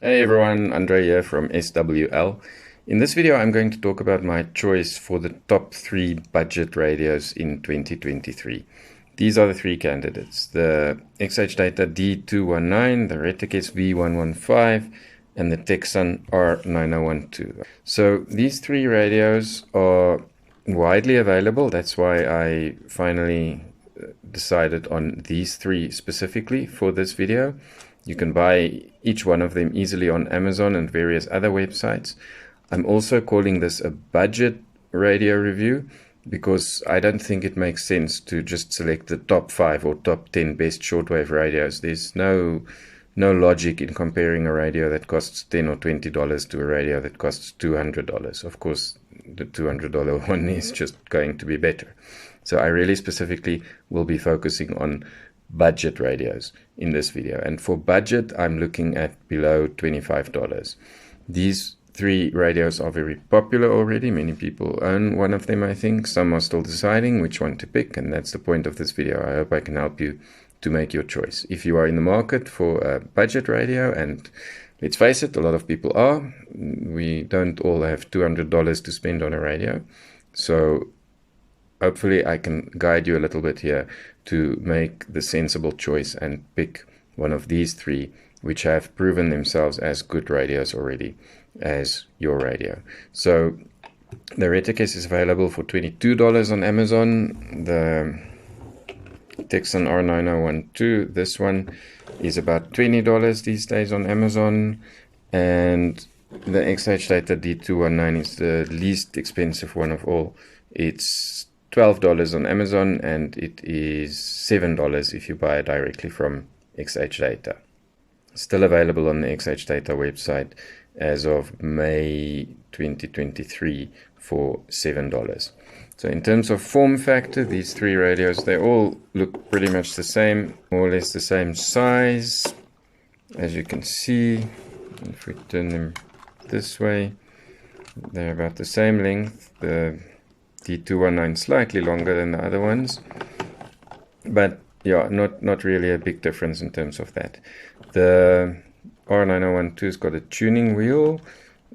Hey everyone, Andre here from SWL. In this video I'm going to talk about my choice for the top 3 budget radios in 2023. These are the 3 candidates: the XH Data D219, the Reticus V115 and the Texan R9012. So these 3 radios are widely available. That's why I finally decided on these 3 specifically for this video. You can buy each one of them easily on Amazon and various other websites. I'm also calling this a budget radio review because I don't think it makes sense to just select the top 5 or top 10 best shortwave radios. There's no logic in comparing a radio that costs $10 or $20 to a radio that costs $200. Of course, the $200 one is just going to be better. So I really specifically will be focusing on budget radios in this video, and for budget I'm looking at below $25. These 3 radios are very popular already. Many people own one of them. I think some are still deciding which one to pick, and that's the point of this video. I hope I can help you to make your choice. If you are in the market for a budget radio, and let's face it, a lot of people are, we don't all have $200 to spend on a radio, so hopefully I can guide you a little bit here to make the sensible choice and pick one of these 3 which have proven themselves as good radios already as your radio. So the Reticus is available for $22 on Amazon. The Texan R9012, this one is about $20 these days on Amazon, and the XH Data D219 is the least expensive one of all. It's $12 on Amazon, and it is $7 if you buy it directly from XH Data. Still available on the XH Data website as of May 2023 for $7. So in terms of form factor, these 3 radios, they all look pretty much the same, more or less the same size. As you can see, if we turn them this way, they're about the same length. The D219 slightly longer than the other ones, but yeah, not really a big difference in terms of that. The R9012's got a tuning wheel,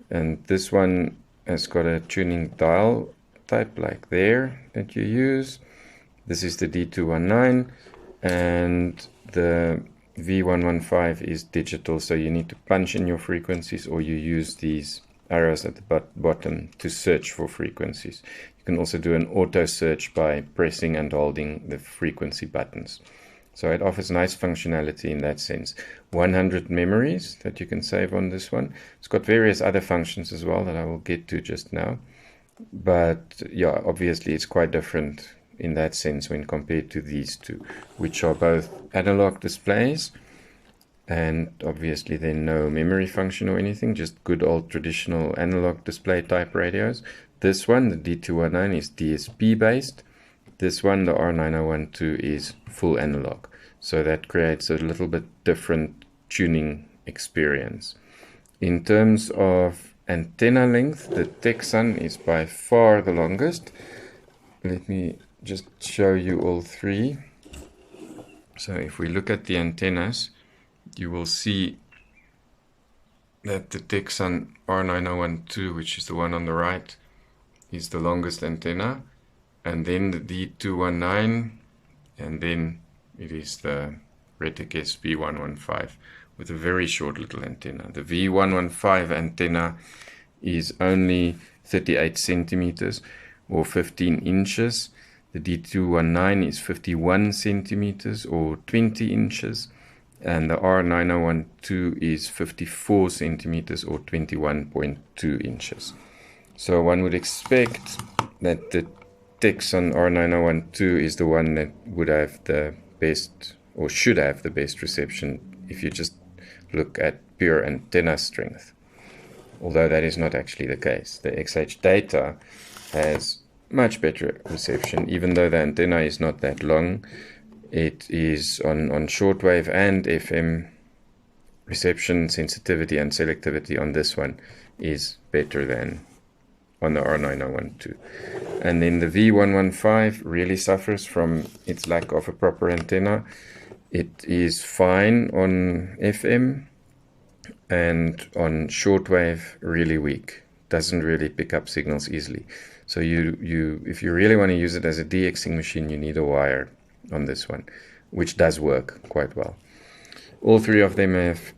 and this one has got a tuning dial type like there that you use. This is the D219, and the V115 is digital, so you need to punch in your frequencies, or you use these arrows at the bottom to search for frequencies. You can also do an auto search by pressing and holding the frequency buttons. So it offers nice functionality in that sense. 100 memories that you can save on this one. It's got various other functions as well that I will get to just now. But yeah, obviously it's quite different in that sense when compared to these 2, which are both analog displays, and obviously then no memory function or anything, just good old traditional analog display type radios. This one, the D219, is DSP based. This one, the R9012, is full analog. So that creates a little bit different tuning experience. In terms of antenna length, the Texan is by far the longest. Let me just show you all 3. So if we look at the antennas, you will see that the Texan R9012, which is the one on the right, is the longest antenna, and then the D219, and then it is the Reticus V115 with a very short little antenna. The V115 antenna is only 38 centimeters or 15 inches. The D219 is 51 centimeters or 20 inches. And the R9012 is 54 centimeters or 21.2 inches. So one would expect that the Texan R9012 is the one that would have the best, or should have the best reception if you just look at pure antenna strength. Although that is not actually the case. The XH Data has much better reception, even though the antenna is not that long. It is on shortwave and FM reception, sensitivity and selectivity on this one is better than on the R9012. And then the V115 really suffers from its lack of a proper antenna. It is fine on FM, and on shortwave, really weak. Doesn't really pick up signals easily. So if you really want to use it as a de-Xing machine, you need a wire on this one, which does work quite well. All three of them have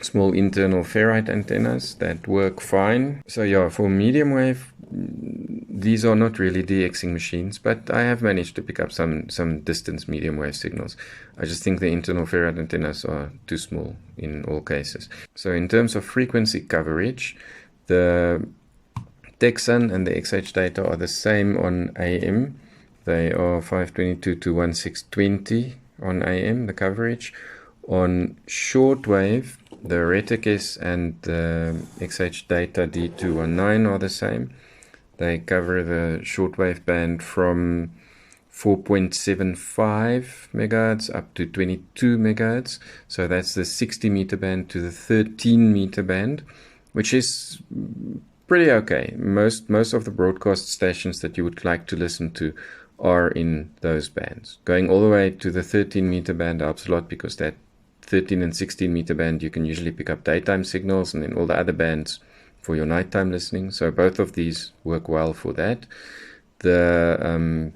small internal ferrite antennas that work fine. So yeah, for medium wave, these are not really de-Xing machines, but I have managed to pick up some distance medium wave signals. I just think the internal ferrite antennas are too small in all cases. So in terms of frequency coverage, the Texan and the XH data are the same on AM. They are 522 to 1620 on AM, the coverage. On shortwave, the Reticus and the XH data D219 are the same. They cover the shortwave band from 4.75 megahertz up to 22 megahertz. So that's the 60 meter band to the 13 meter band, which is pretty okay. Most of the broadcast stations that you would like to listen to are in those bands. Going all the way to the 13 meter band helps a lot, because that 13 and 16 meter band you can usually pick up daytime signals, and then all the other bands for your nighttime listening. So both of these work well for that. The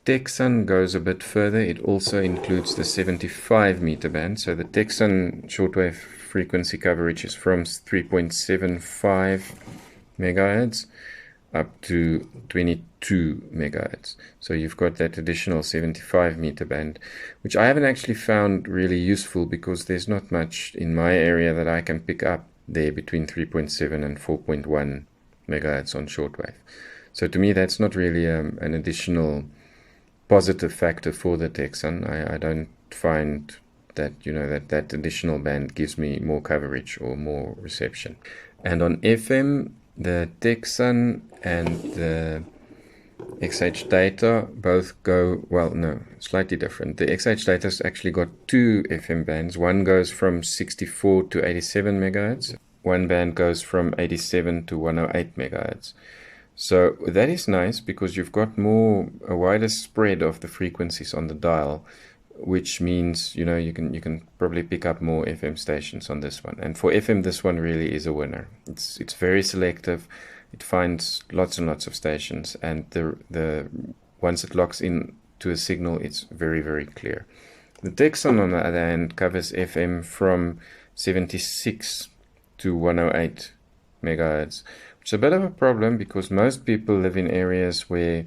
Texan goes a bit further. It also includes the 75 meter band. So the Texan shortwave frequency coverage is from 3.75 megahertz up to 22 megahertz. So you've got that additional 75 meter band, which I haven't actually found really useful, because there's not much in my area that I can pick up there between 3.7 and 4.1 megahertz on shortwave. So to me, that's not really an additional positive factor for the Texan. I don't find that, that additional band gives me more coverage or more reception. And on FM, the Texan and the XH data both go, well, no, slightly different. The XH data's actually got two FM bands. One goes from 64 to 87 megahertz. One band goes from 87 to 108 megahertz. So that is nice, because you've got a wider spread of the frequencies on the dial, which means, you can probably pick up more FM stations on this one. And for FM, this one really is a winner. It's very selective. It finds lots and lots of stations, and the once it locks in to a signal, it's very, very clear. The Texan, on the other hand, covers FM from 76 to 108 megahertz, which is a bit of a problem, because most people live in areas where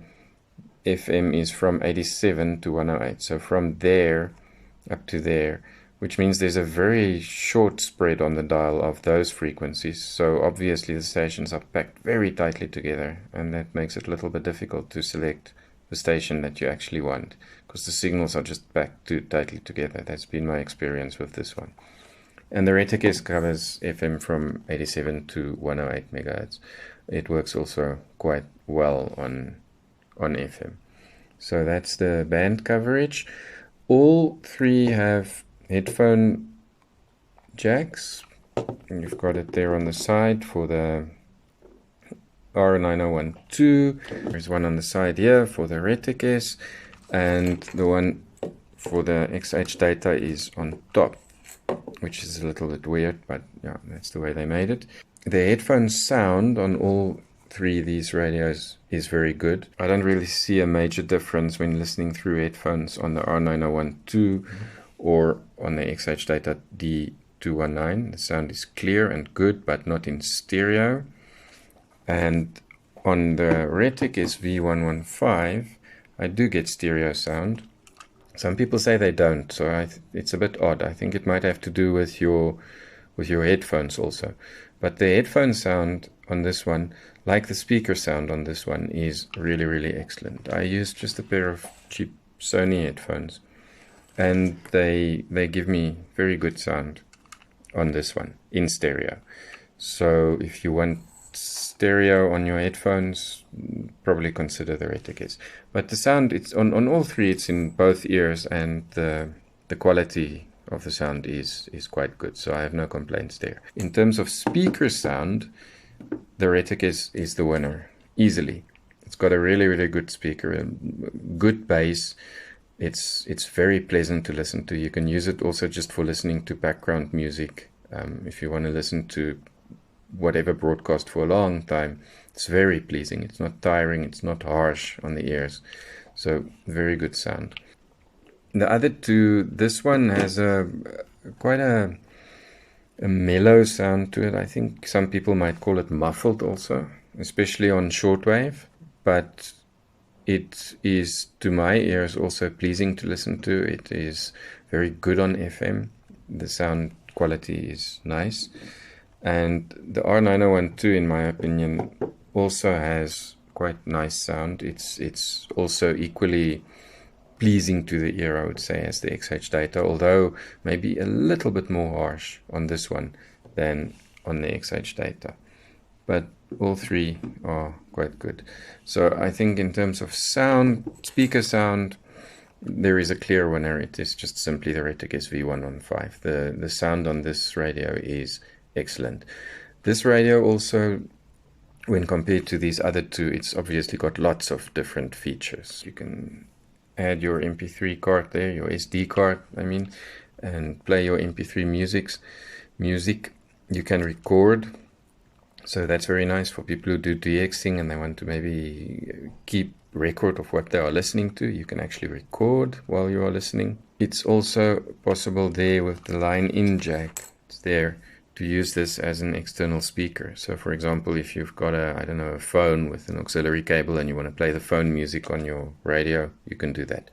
FM is from 87 to 108, so from there up to there, which means there's a very short spread on the dial of those frequencies. So obviously the stations are packed very tightly together, and that makes it a little bit difficult to select the station that you actually want, because the signals are just packed too tightly together. That's been my experience with this one. And the Reticus covers FM from 87 to 108 megahertz. It works also quite well on FM. So that's the band coverage. All three have headphone jacks. And you've got it there on the side for the R9012. There's one on the side here for the Reticus, and the one for the XH data is on top, which is a little bit weird, but yeah, that's the way they made it. The headphone sound on all three of these radios is very good. I don't really see a major difference when listening through headphones on the R9012 or on the XH data D219. The sound is clear and good, but not in stereo. And on the Reticus V115, I do get stereo sound. Some people say they don't, so it's a bit odd. I think it might have to do with your headphones also. But the headphone sound on this one, like the speaker sound on this one, is really, really excellent. I use just a pair of cheap Sony headphones, and they give me very good sound on this one in stereo. So if you want stereo on your headphones, probably consider the Reticus. But the sound, it's on all three, it's in both ears, and the quality of the sound is quite good, so I have no complaints there. In terms of speaker sound, the Reticus is the winner, easily. It's got a really, really good speaker, good bass. It's very pleasant to listen to. You can use it also just for listening to background music If you want to listen to whatever broadcast for a long time, it's very pleasing. It's not tiring, it's not harsh on the ears. So very good sound. The other two, this one has quite a mellow sound to it. I think some people might call it muffled also, especially on shortwave, but it is, to my ears, also pleasing to listen to. It is very good on FM. The sound quality is nice. And the R9012, in my opinion, also has quite nice sound. It's also equally pleasing to the ear, I would say, as the XH Data, although maybe a little bit more harsh on this one than on the XH Data. But all three are quite good. So I think in terms of sound, speaker sound, there is a clear winner. It is just simply the Retic SV115. The sound on this radio is excellent. This radio also, when compared to these other two, it's obviously got lots of different features. You can add your MP3 card there, your SD card, I mean, and play your MP3 music. You can record, so that's very nice for people who do DXing and they want to maybe keep record of what they are listening to. You can actually record while you are listening. It's also possible there with the line-in jack. It's there to use this as an external speaker. So for example, if you've got a phone with an auxiliary cable and you want to play the phone music on your radio, you can do that.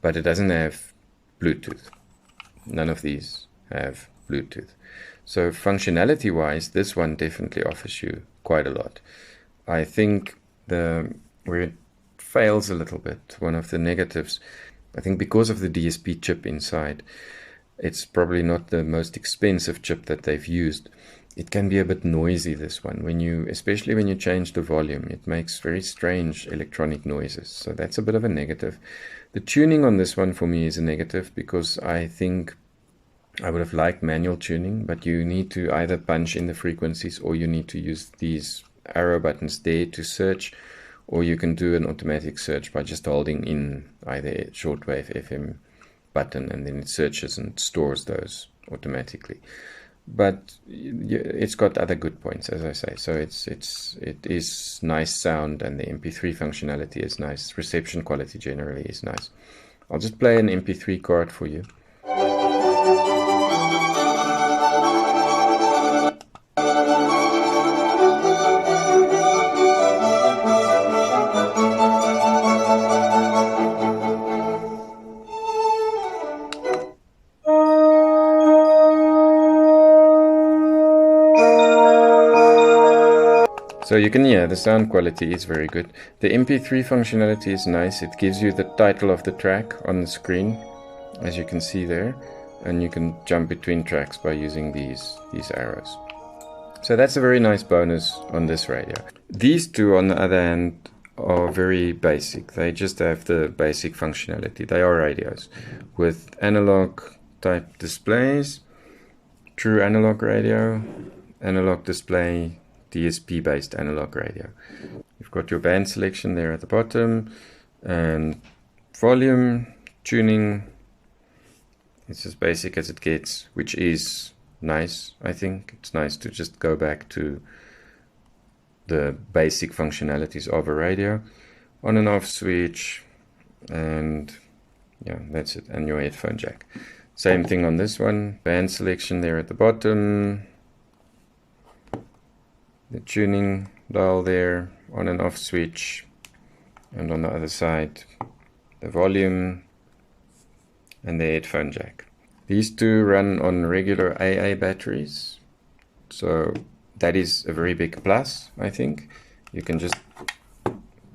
But it doesn't have Bluetooth. None of these have Bluetooth. So functionality wise, this one definitely offers you quite a lot. I think where it fails a little bit, one of the negatives, I think because of the DSP chip inside, it's probably not the most expensive chip that they've used. It can be a bit noisy, this one, especially when you change the volume. It makes very strange electronic noises, so that's a bit of a negative. The tuning on this one for me is a negative, because I think I would have liked manual tuning, but you need to either punch in the frequencies or you need to use these arrow buttons there to search, or you can do an automatic search by just holding in either shortwave, FM button, and then it searches and stores those automatically. But it's got other good points, as I say. So it is nice sound, and the MP3 functionality is nice. Reception quality generally is nice. I'll just play an MP3 card for you. So you can hear the sound quality is very good. The MP3 functionality is nice. It gives you the title of the track on the screen, as you can see there, and you can jump between tracks by using these arrows. So that's a very nice bonus on this radio. These two, on the other hand, are very basic. They just have the basic functionality. They are radios with analog type displays, true analog radio, analog display, DSP based analog radio. You've got your band selection there at the bottom, and volume, tuning. It's as basic as it gets, which is nice. I think it's nice to just go back to the basic functionalities of a radio. On and off switch, and yeah, that's it. And your headphone jack. Same thing on this one. Band selection there at the bottom. The tuning dial there, on and off switch, and on the other side the volume and the headphone jack. These two run on regular AA batteries, so that is a very big plus. I think you can just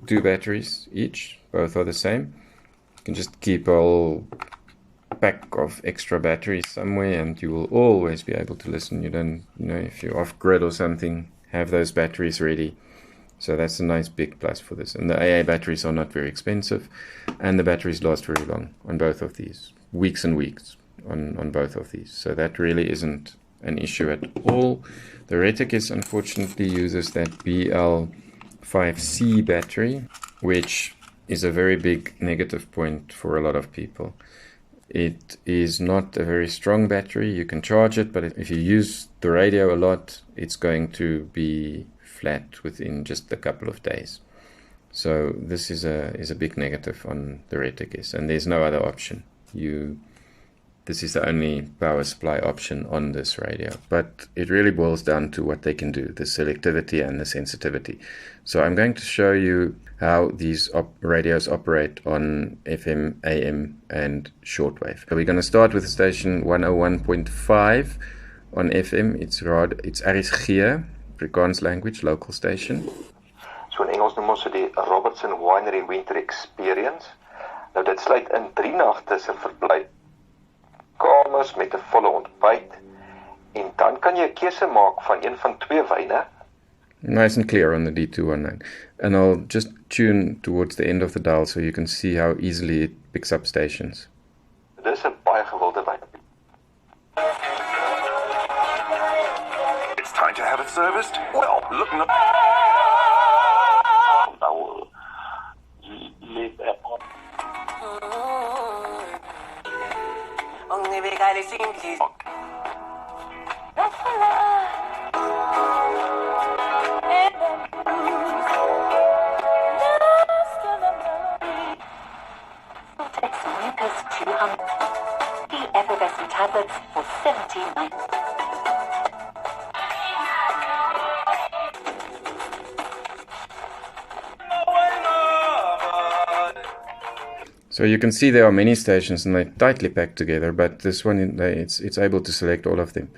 2 batteries each, both are the same. You can just keep a whole pack of extra batteries somewhere and you will always be able to listen. You don't, if you're off grid or something, have those batteries ready. So that's a nice big plus for this. And the AA batteries are not very expensive, and the batteries last very long on both of these, weeks and weeks on both of these. So that really isn't an issue at all. The Retic unfortunately uses that BL5C battery, which is a very big negative point for a lot of people. It is not a very strong battery. You can charge it, but if you use the radio a lot, it's going to be flat within just a couple of days. So this is a big negative on the Reticus, and there's no other option. This is the only power supply option on this radio, but it really boils down to what they can do, the selectivity and the sensitivity. So I'm going to show you how these radios operate on FM, AM and shortwave. So we're going to start with station 101.5 on FM. It's RSG, Afrikaans language, local station. So in Engels noem ons dit die Robertson Winery Winter Experience. Nou dit sluit in 3 nagte se verblyf. Kamers met 'n volle ontbyt en dan kan jy 'n keuse maak van een van 2 wyne. Nice and clear on the D219. And I'll just tune towards the end of the dial so you can see how easily it picks up stations. Dis 'n baie gewilde wyn. It's time to have it serviced? Well, look no. The effervescent tablets for 17. So you can see there are many stations and they're tightly packed together, but this one, it's able to select all of them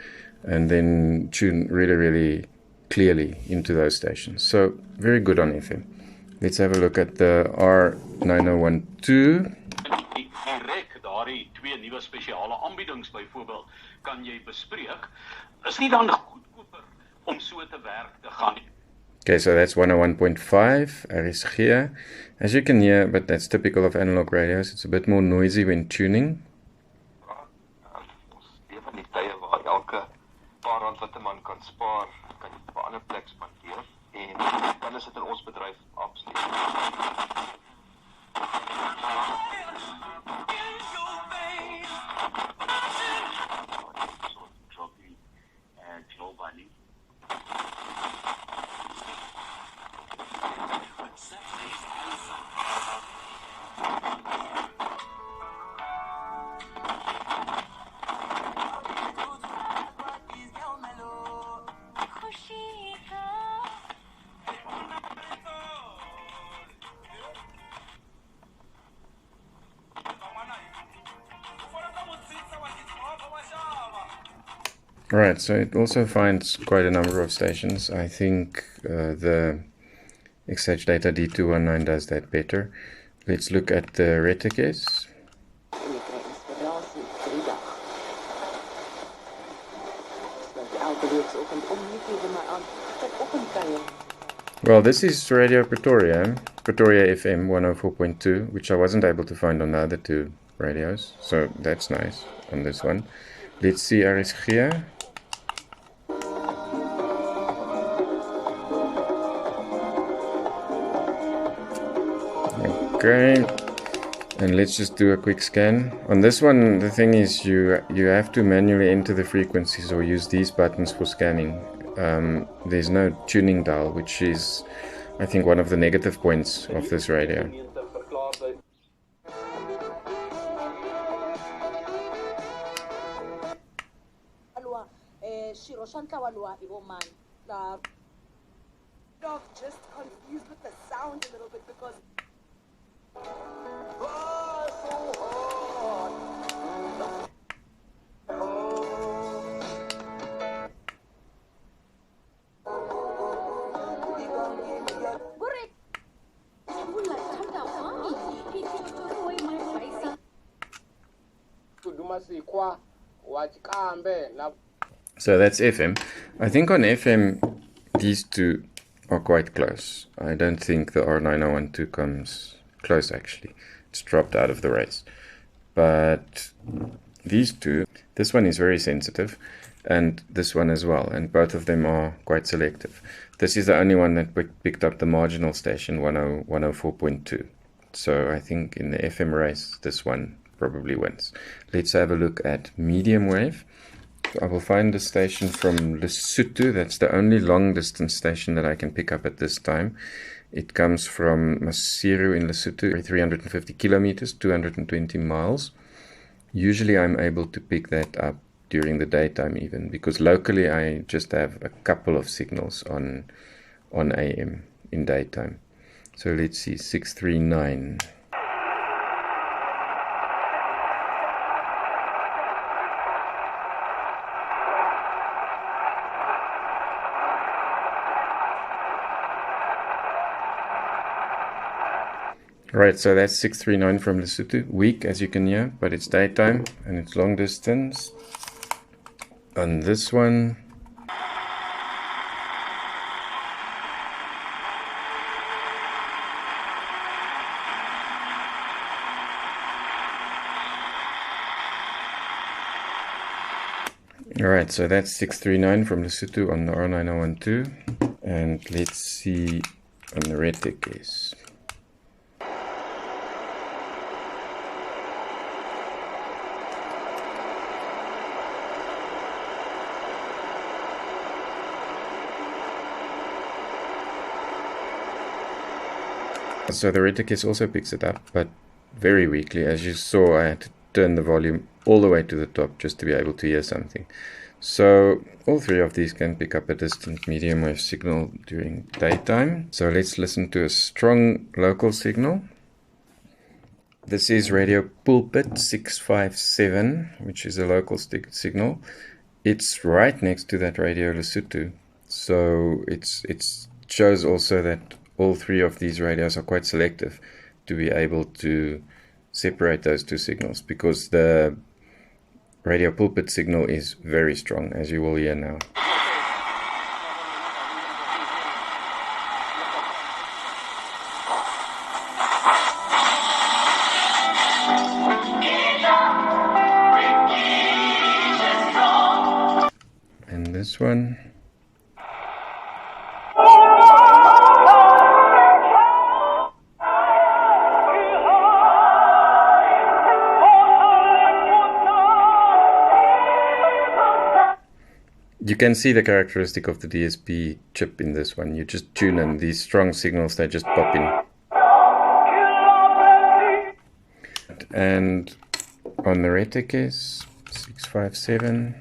and then tune really, really clearly into those stations. So very good on FM. Let's have a look at the R9012. Daardie 2 nuwe spesiale aanbiedings byvoorbeeld kan jy bespreek. Is nie dan goedkoper om so te werk te gaan nie. Okay, so that's 101.5 RSG. As you can hear, but that's typical of analog radios, it's a bit more noisy when tuning. Een van die tye waar elke paar rand wat 'n man kan spaar, kan jy op 'n ander plek spandeer en dan is dit in ons bedryf absoluut. Alright, so it also finds quite a number of stations. I think the XH Data D219 does that better. Let's look at the Reticus. Well, this is Radio Pretoria FM 104.2, which I wasn't able to find on the other 2 radios, so that's nice on this one. Let's see RSG. Okay, and let's just do a quick scan. On this one, the thing is you have to manually enter the frequencies or use these buttons for scanning. There's no tuning dial, which is, I think, one of the negative points of this radio. Just confused with the sound a little bit because So that's FM. I think on FM, these 2 are quite close. I don't think the R9012 comes close, actually. It's dropped out of the race. But these 2, this one is very sensitive, and this one as well, and both of them are quite selective. This is the only one that picked up the marginal station, 104.2. So I think in the FM race, this one probably wins. Let's have a look at medium wave. So I will find a station from Lesotho. That's the only long distance station that I can pick up at this time. It comes from Maseru in Lesotho, 350 kilometers, 220 miles. Usually I'm able to pick that up during the daytime even, because locally I just have a couple of signals on AM in daytime. So let's see, 639. Right, so that's 639 from Lesotho. Weak, as you can hear, but it's daytime and it's long distance. On this one, alright, so that's 639 from Lesotho on the R9012. And let's see on the Retic case. So the Retic also picks it up, but very weakly. As you saw, I had to turn the volume all the way to the top just to be able to hear something. So all three of these can pick up a distant medium wave signal during daytime. So let's listen to a strong local signal. This is radio Pulpit 657, which is a local signal. It's right next to that radio Lesotho. So it shows also that all three of these radios are quite selective to be able to separate those two signals, because the radio Pulpit signal is very strong, as you will hear now. And this one. You can see the characteristic of the DSP chip in this one. You just tune in these strong signals, they just pop in. And on the Retic is 657.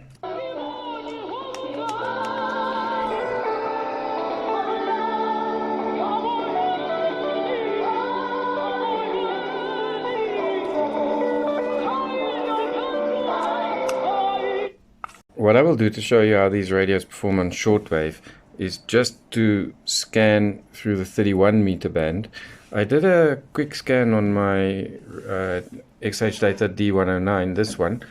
What I will do to show you how these radios perform on shortwave is just to scan through the 31 meter band. I did a quick scan on my XH Data D109, this one.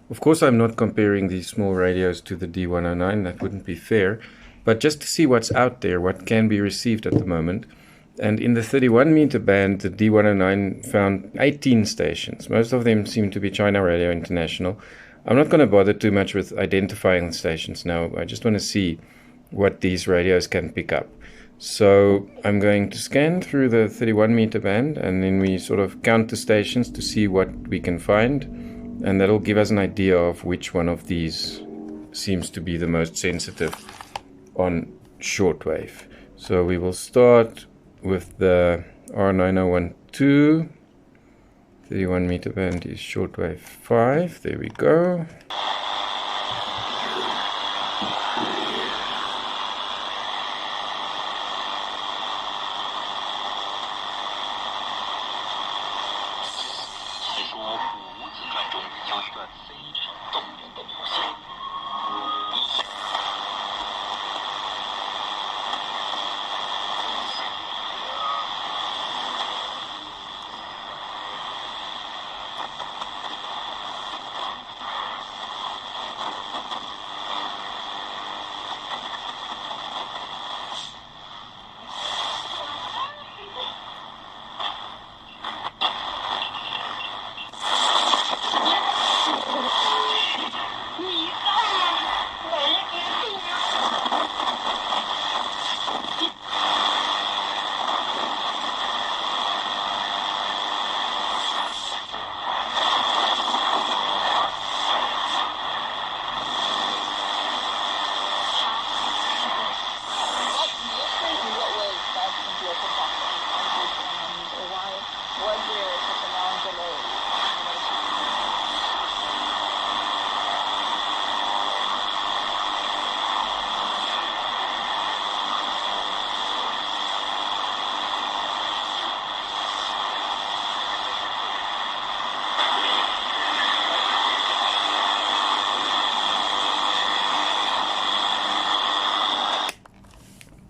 Of course, I'm not comparing these small radios to the D109, that wouldn't be fair, but just to see what's out there, what can be received at the moment. And in the 31 meter band, the D109 found 18 stations. Most of them seem to be China Radio International. I'm not going to bother too much with identifying the stations now. I just want to see what these radios can pick up. So I'm going to scan through the 31 meter band, and then we sort of count the stations to see what we can find, and that'll give us an idea of which one of these seems to be the most sensitive on shortwave. So we will start with the R9012. 31 meter band is shortwave 5. There we go.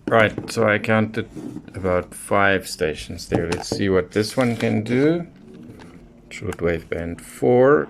Right, so I counted about 5 stations there. Let's see what this one can do. Shortwave band 4.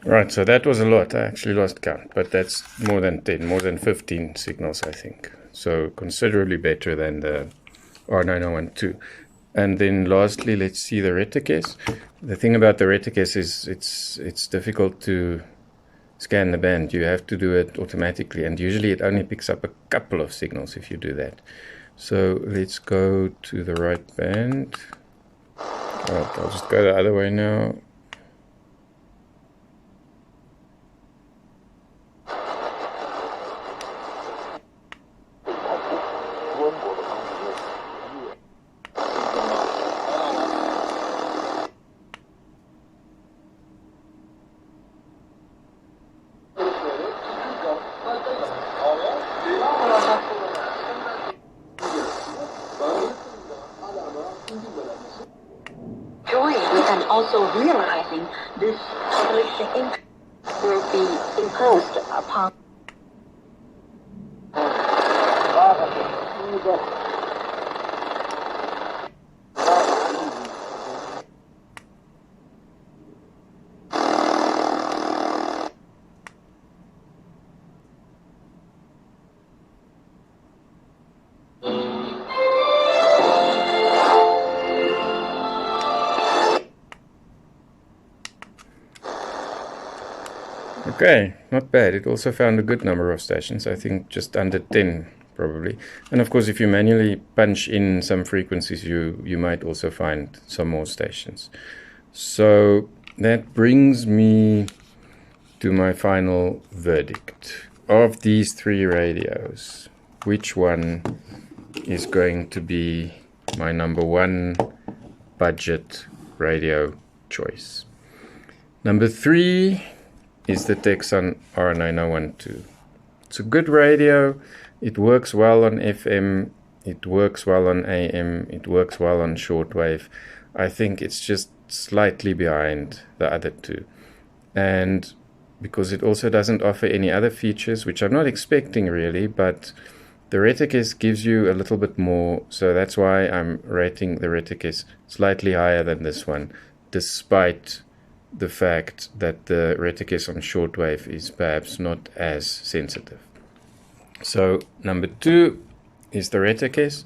Right, so that was a lot. I actually lost count, but that's more than 10, more than 15 signals, I think. So considerably better than the R9012. And then lastly, let's see the reticus. The thing about the reticus is it's difficult to scan the band. You have to do it automatically, and usually it only picks up a couple of signals if you do that. So let's go to the right band. Right, I'll just go the other way now. Also realizing this publishing income will be imposed upon Okay, not bad. It also found a good number of stations, I think just under 10 probably. And of course, if you manually punch in some frequencies, you might also find some more stations. So that brings me to my final verdict. Of these 3 radios, which one is going to be my number 1 budget radio choice? Number 3 is the Texan R9012. It's a good radio. It works well on FM. It works well on AM. It works well on shortwave. I think it's just slightly behind the other 2. And because it also doesn't offer any other features, which I'm not expecting really, but the reticus gives you a little bit more. So that's why I'm rating the reticus slightly higher than this one, despite the fact that the reticus on shortwave is perhaps not as sensitive. So number 2 is the reticus,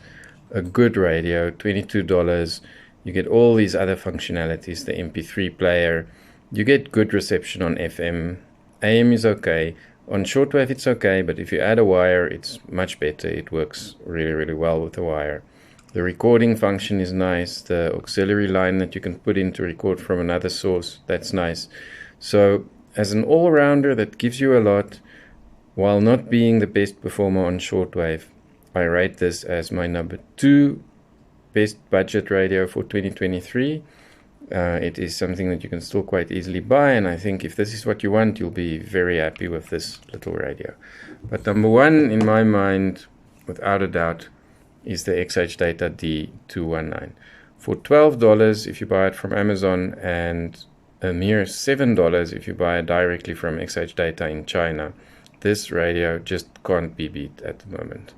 a good radio, $22. You get all these other functionalities, the MP3 player. You get good reception on FM. AM is okay. On shortwave it's okay, but if you add a wire, it's much better. It works really, really well with the wire. The recording function is nice. The auxiliary line that you can put in to record from another source, that's nice. So as an all-rounder that gives you a lot while not being the best performer on shortwave, I rate this as my number 2 best budget radio for 2023. It is something that you can still quite easily buy, and I think if this is what you want, you'll be very happy with this little radio. But number 1 in my mind, without a doubt, is the XH Data D219. For $12 if you buy it from Amazon, and a mere $7 if you buy it directly from XH Data in China, this radio just can't be beat at the moment.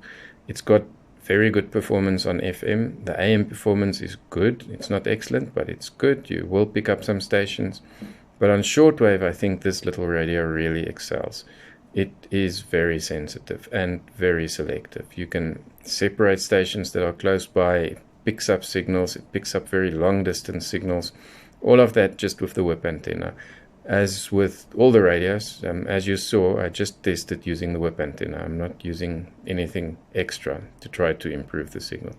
It's got very good performance on FM. The AM performance is good. It's not excellent, but it's good. You will pick up some stations. But on shortwave, I think this little radio really excels. It is very sensitive and very selective. You can separate stations that are close by. It picks up signals. It picks up very long distance signals. All of that just with the whip antenna. As with all the radios, as you saw, I just tested using the whip antenna. I'm not using anything extra to try to improve the signal.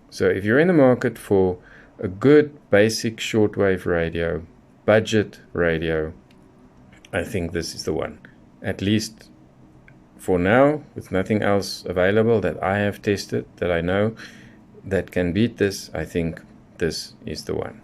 So if you're in the market for a good basic shortwave radio, budget radio, I think this is the one. At least for now, with nothing else available that I have tested, that I know that can beat this, I think this is the one.